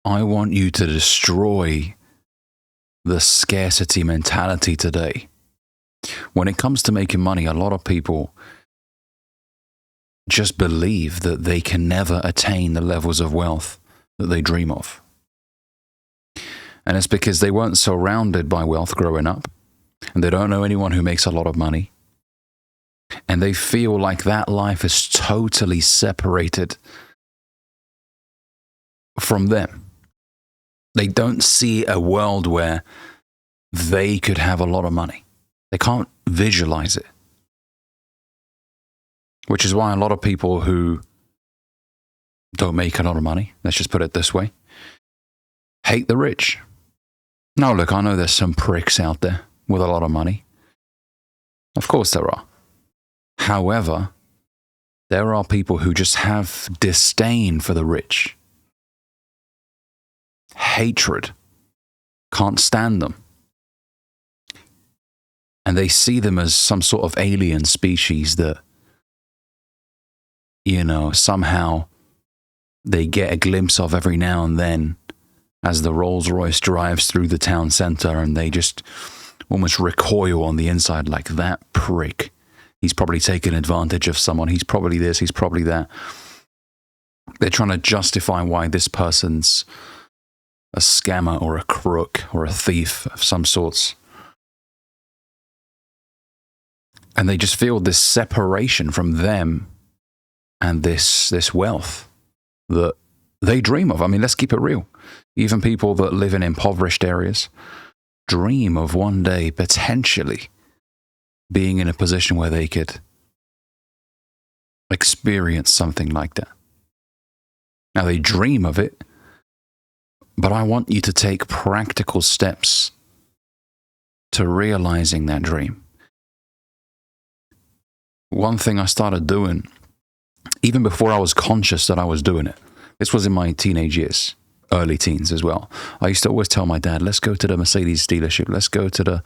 I want you to destroy the scarcity mentality today. When it comes to making money, a lot of people just believe that they can never attain the levels of wealth that they dream of. And it's because they weren't surrounded by wealth growing up, and they don't know anyone who makes a lot of money. And they feel like that life is totally separated from them. They don't see a world where they could have a lot of money. They can't visualize it. Which is why a lot of people who don't make a lot of money, let's just put it this way, hate the rich. Now, look, I know there's some pricks out there with a lot of money. Of course there are. However, there are people who just have disdain for the rich. Hatred. Can't stand them. And they see them as some sort of alien species that, somehow they get a glimpse of every now and then as the Rolls Royce drives through the town center, and they just almost recoil on the inside like, that prick. He's probably taken advantage of someone. He's probably this, he's probably that. They're trying to justify why this person's a scammer or a crook or a thief of some sorts. And they just feel this separation from them and this wealth that they dream of. I mean, let's keep it real. Even people that live in impoverished areas dream of one day potentially being in a position where they could experience something like that. Now, they dream of it, but I want you to take practical steps to realizing that dream. One thing I started doing, even before I was conscious that I was doing it, this was in my teenage years, early teens as well. I used to always tell my dad, let's go to the Mercedes dealership, let's go to the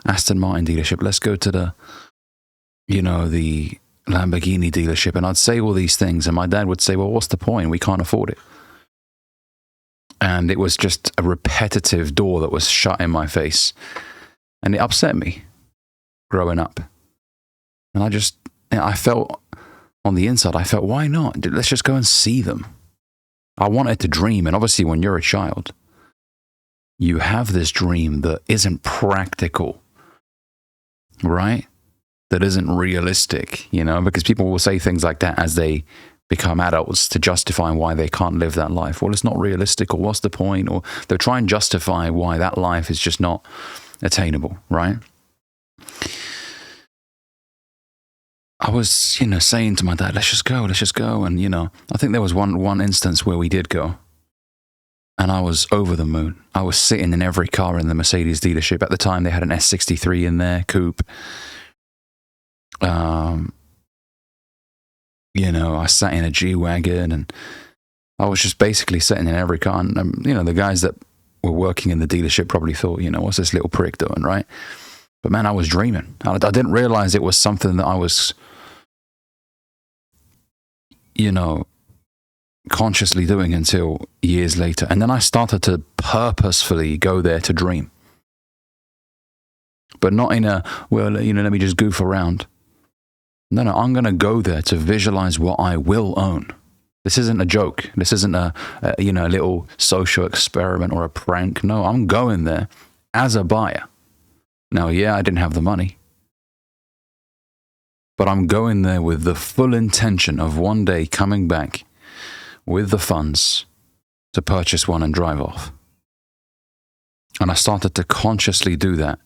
Aston Martin dealership, let's go to the Lamborghini dealership. And I'd say all these things, and my dad would say, well, what's the point? We can't afford it. And it was just a repetitive door that was shut in my face. And it upset me growing up. And I felt on the inside, why not? Let's just go and see them. I wanted to dream. And obviously when you're a child, you have this dream that isn't practical, right? That isn't realistic, because people will say things like that as they become adults to justify why they can't live that life. Well, it's not realistic, or what's the point? Or they'll try and justify why that life is just not attainable, right? I was, saying to my dad, let's just go. And, I think there was one instance where we did go. And I was over the moon. I was sitting in every car in the Mercedes dealership. At the time, they had an S63 in there, coupe. I sat in a G-Wagon, and I was just basically sitting in every car. And, the guys that were working in the dealership probably thought, what's this little prick doing, right? But man, I was dreaming. I didn't realize it was something that I was, consciously doing until years later. And then I started to purposefully go there to dream. But not in a, let me just goof around. No, I'm going to go there to visualize what I will own. This isn't a joke. This isn't a little social experiment or a prank. No, I'm going there as a buyer. Now, yeah, I didn't have the money. But I'm going there with the full intention of one day coming back with the funds to purchase one and drive off. And I started to consciously do that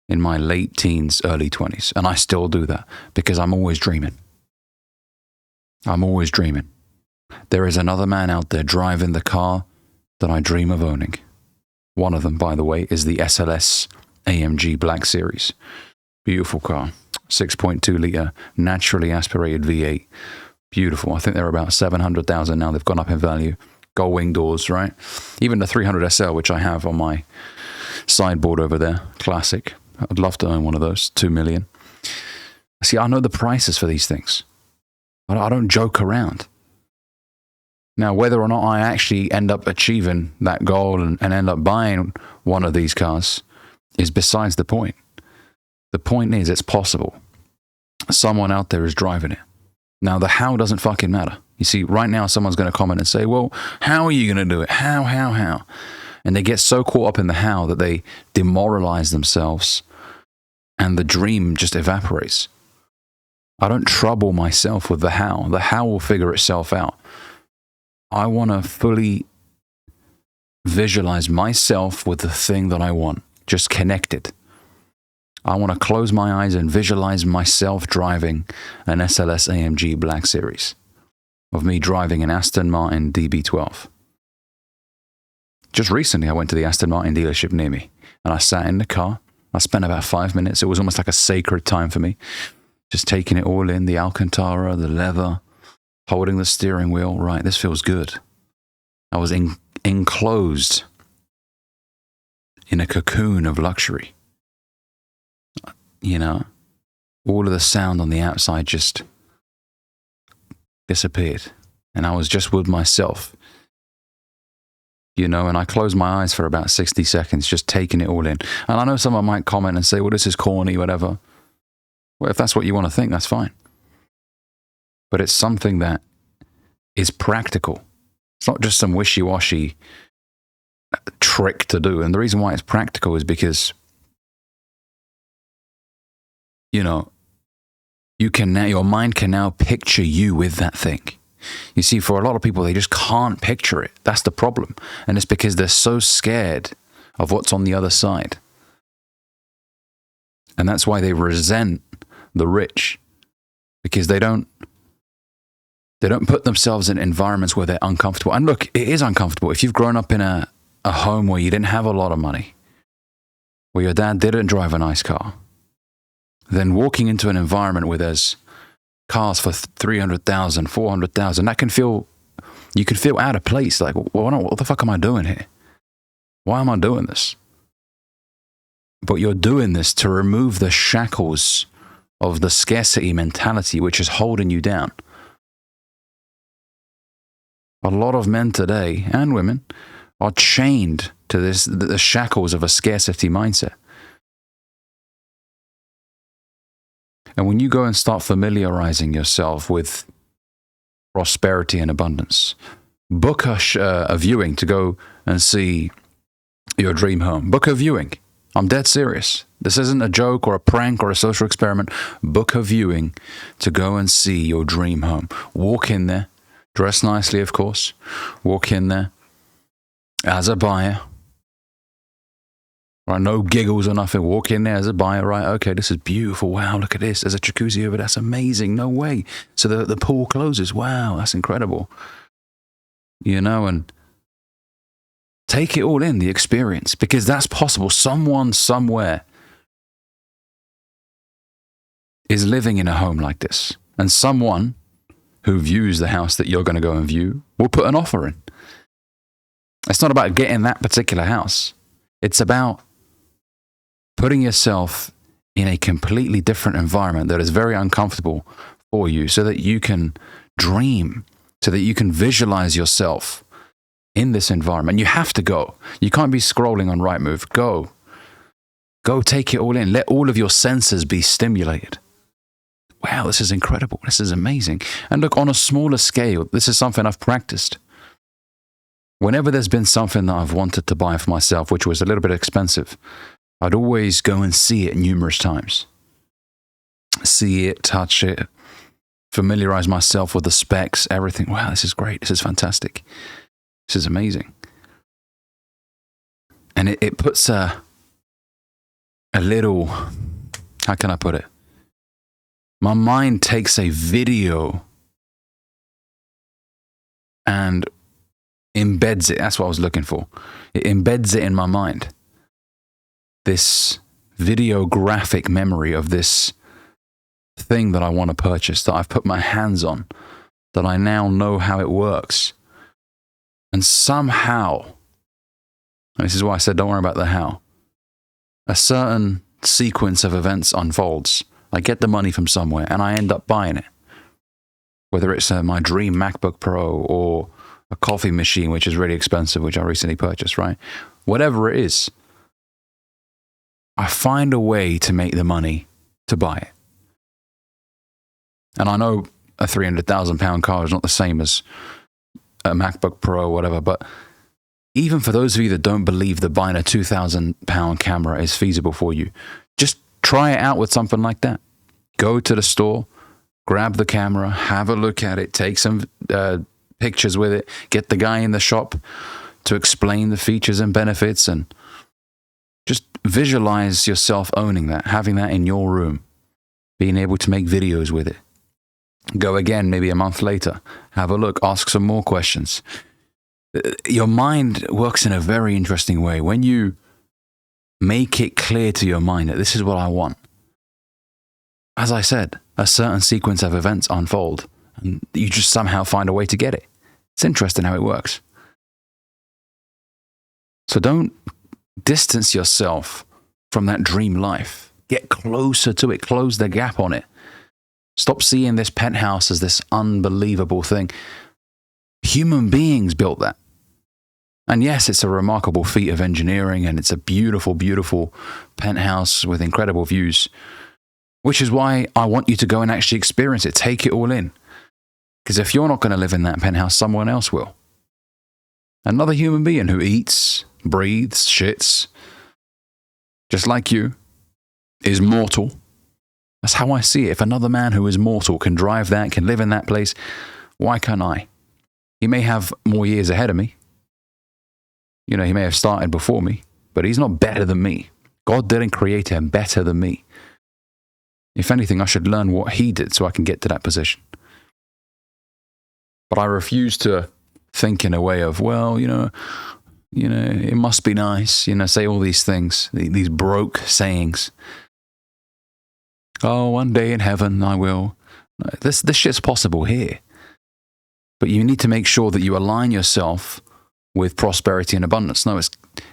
in my late teens, early 20s. And I still do that because I'm always dreaming. I'm always dreaming. There is another man out there driving the car that I dream of owning. One of them, by the way, is the SLS AMG Black Series. Beautiful car. 6.2 litre, naturally aspirated V8. Beautiful. I think they're about 700,000 now. They've gone up in value. Gold wing doors, right? Even the 300 SL, which I have on my sideboard over there. Classic. I'd love to own one of those. 2 million. See, I know the prices for these things. I don't joke around. Now, whether or not I actually end up achieving that goal and end up buying one of these cars is besides the point. The point is, it's possible. Someone out there is driving it. Now, the how doesn't fucking matter. You see, right now, someone's going to comment and say, well, how are you going to do it? How? And they get so caught up in the how that they demoralize themselves and the dream just evaporates. I don't trouble myself with the how. The how will figure itself out. I want to fully visualize myself with the thing that I want, just connected. I want to close my eyes and visualize myself driving an SLS AMG Black Series, of me driving an Aston Martin DB12. Just recently, I went to the Aston Martin dealership near me, and I sat in the car. I spent about 5 minutes. It was almost like a sacred time for me, just taking it all in, the Alcantara, the leather, holding the steering wheel. Right, this feels good. I was enclosed in a cocoon of luxury. You know, all of the sound on the outside just disappeared. And I was just with myself, you know, and I closed my eyes for about 60 seconds, just taking it all in. And I know someone might comment and say, well, this is corny, whatever. Well, if that's what you want to think, that's fine. But it's something that is practical. It's not just some wishy-washy trick to do. And the reason why it's practical is because, you know, your mind can now picture you with that thing. You see, for a lot of people, they just can't picture it. That's the problem. And it's because they're so scared of what's on the other side. And that's why they resent the rich, because they don't put themselves in environments where they're uncomfortable. And look, it is uncomfortable. If you've grown up in a home where you didn't have a lot of money, where your dad didn't drive a nice car, then walking into an environment where there's cars for 300,000, 400,000, you can feel out of place. Like, what the fuck am I doing here? Why am I doing this? But you're doing this to remove the shackles of the scarcity mentality, which is holding you down. A lot of men today, and women, are chained to the shackles of a scarcity mindset. And when you go and start familiarizing yourself with prosperity and abundance, book a viewing to go and see your dream home. Book a viewing. I'm dead serious. This isn't a joke or a prank or a social experiment. Book a viewing to go and see your dream home. Walk in there, dress nicely, of course. Walk in there as a buyer. Right, no giggles or nothing. Walk in there as a buyer, right? Okay, this is beautiful. Wow, look at this. There's a jacuzzi over there. That's amazing. No way. So the pool closes. Wow, that's incredible. You know, and take it all in, the experience, because that's possible. Someone somewhere is living in a home like this. And someone who views the house that you're going to go and view will put an offer in. It's not about getting that particular house. It's about putting yourself in a completely different environment that is very uncomfortable for you so that you can dream, so that you can visualize yourself in this environment. You have to go. You can't be scrolling on Rightmove. Go. Go take it all in. Let all of your senses be stimulated. Wow, this is incredible. This is amazing. And look, on a smaller scale, this is something I've practiced. Whenever there's been something that I've wanted to buy for myself, which was a little bit expensive, I'd always go and see it numerous times. See it, touch it, familiarize myself with the specs, everything. Wow, this is great. This is fantastic. This is amazing. And it puts a little, how can I put it? My mind takes a video and embeds it. That's what I was looking for. It embeds it in my mind. This videographic memory of this thing that I want to purchase, that I've put my hands on, that I now know how it works. And somehow, and this is why I said don't worry about the how, a certain sequence of events unfolds. I get the money from somewhere and I end up buying it. Whether it's my dream MacBook Pro or a a coffee machine, which is really expensive, which I recently purchased, right? Whatever it is, I find a way to make the money to buy it. And I know a £300,000 car is not the same as a MacBook Pro or whatever, but even for those of you that don't believe that buying a £2,000 camera is feasible for you, just try it out with something like that. Go to the store, grab the camera, have a look at it, take some pictures with it, get the guy in the shop to explain the features and benefits, and just visualize yourself owning that, having that in your room, being able to make videos with it. Go again, maybe a month later, have a look, ask some more questions. Your mind works in a very interesting way. When you make it clear to your mind that this is what I want, as I said, a certain sequence of events unfold, and you just somehow find a way to get it. It's interesting how it works. So don't distance yourself from that dream life. Get closer to it. Close the gap on it. Stop seeing this penthouse as this unbelievable thing. Human beings built that. And yes, it's a remarkable feat of engineering, and it's a beautiful, beautiful penthouse with incredible views, which is why I want you to go and actually experience it. Take it all in. Because if you're not going to live in that penthouse, someone else will. Another human being who eats, breathes, shits, just like you, is mortal. That's how I see it. If another man who is mortal can drive that, can live in that place, why can't I? He may have more years ahead of me. You know, he may have started before me, but he's not better than me. God didn't create him better than me. If anything, I should learn what he did so I can get to that position. But I refuse to think in a way of, well, you know, it must be nice, say all these things, these broke sayings. Oh, one day in heaven I will. This shit's possible here. But you need to make sure that you align yourself with prosperity and abundance. No,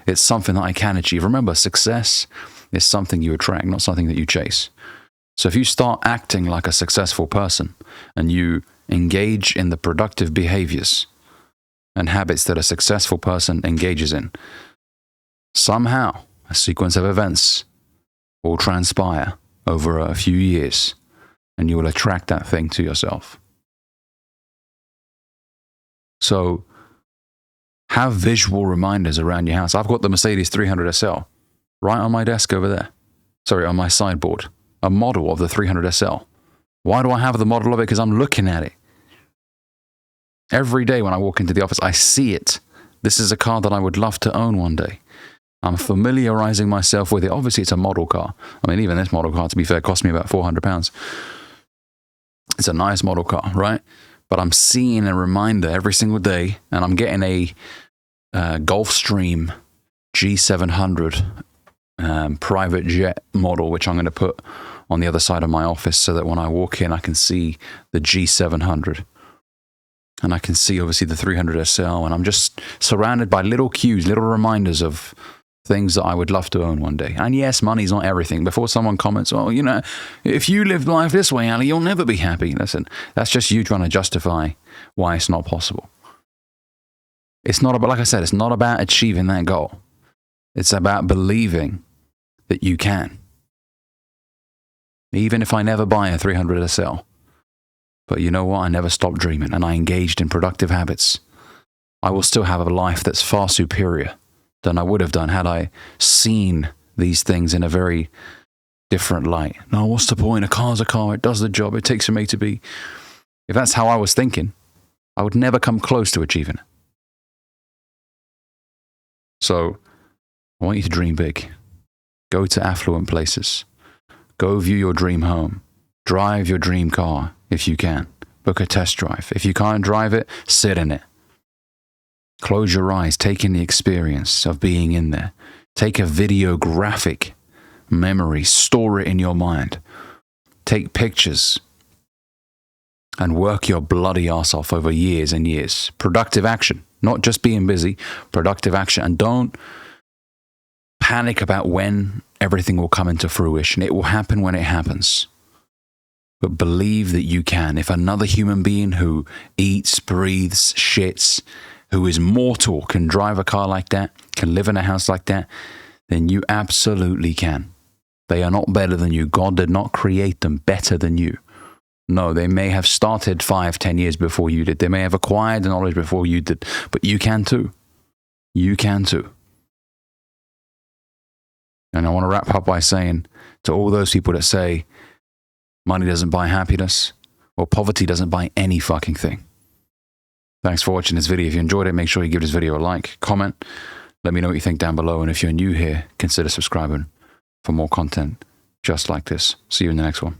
it's something that I can achieve. Remember, success is something you attract, not something that you chase. So if you start acting like a successful person and you engage in the productive behaviors and habits that a successful person engages in, somehow a sequence of events will transpire over a few years, and you will attract that thing to yourself. So have visual reminders around your house. I've got the Mercedes 300 SL right on my desk over there. Sorry, on my sideboard. A model of the 300 SL. Why do I have the model of it? Because I'm looking at it. Every day when I walk into the office, I see it. This is a car that I would love to own one day. I'm familiarizing myself with it. Obviously, it's a model car. I mean, even this model car, to be fair, cost me about £400. It's a nice model car, right? But I'm seeing a reminder every single day, and I'm getting a Gulfstream G700 private jet model, which I'm going to put on the other side of my office so that when I walk in, I can see the G700. And I can see, obviously, the 300 SL, and I'm just surrounded by little cues, little reminders of things that I would love to own one day. And yes, money's not everything. Before someone comments, oh, if you live life this way, Ali, you'll never be happy. Listen, that's just you trying to justify why it's not possible. It's not about, like I said, it's not about achieving that goal. It's about believing that you can. Even if I never buy a 300 SL. But you know what? I never stopped dreaming, and I engaged in productive habits. I will still have a life that's far superior than I would have done had I seen these things in a very different light. No, what's the point? A car's a car. It does the job. It takes from A to B. If that's how I was thinking, I would never come close to achieving it. So I want you to dream big. Go to affluent places. Go view your dream home. Drive your dream car if you can. Book a test drive. If you can't drive it, sit in it. Close your eyes, take in the experience of being in there. Take a videographic memory, store it in your mind. Take pictures and work your bloody ass off over years and years. Productive action, not just being busy, productive action. And don't panic about when everything will come into fruition. It will happen when it happens. But believe that you can. If another human being who eats, breathes, shits, who is mortal can drive a car like that, can live in a house like that, then you absolutely can. They are not better than you. God did not create them better than you. No, they may have started 5, 10 years before you did. They may have acquired the knowledge before you did, but you can too. You can too. And I want to wrap up by saying to all those people that say money doesn't buy happiness or poverty doesn't buy any fucking thing. Thanks for watching this video. If you enjoyed it, make sure you give this video a like, comment. Let me know what you think down below. And if you're new here, consider subscribing for more content just like this. See you in the next one.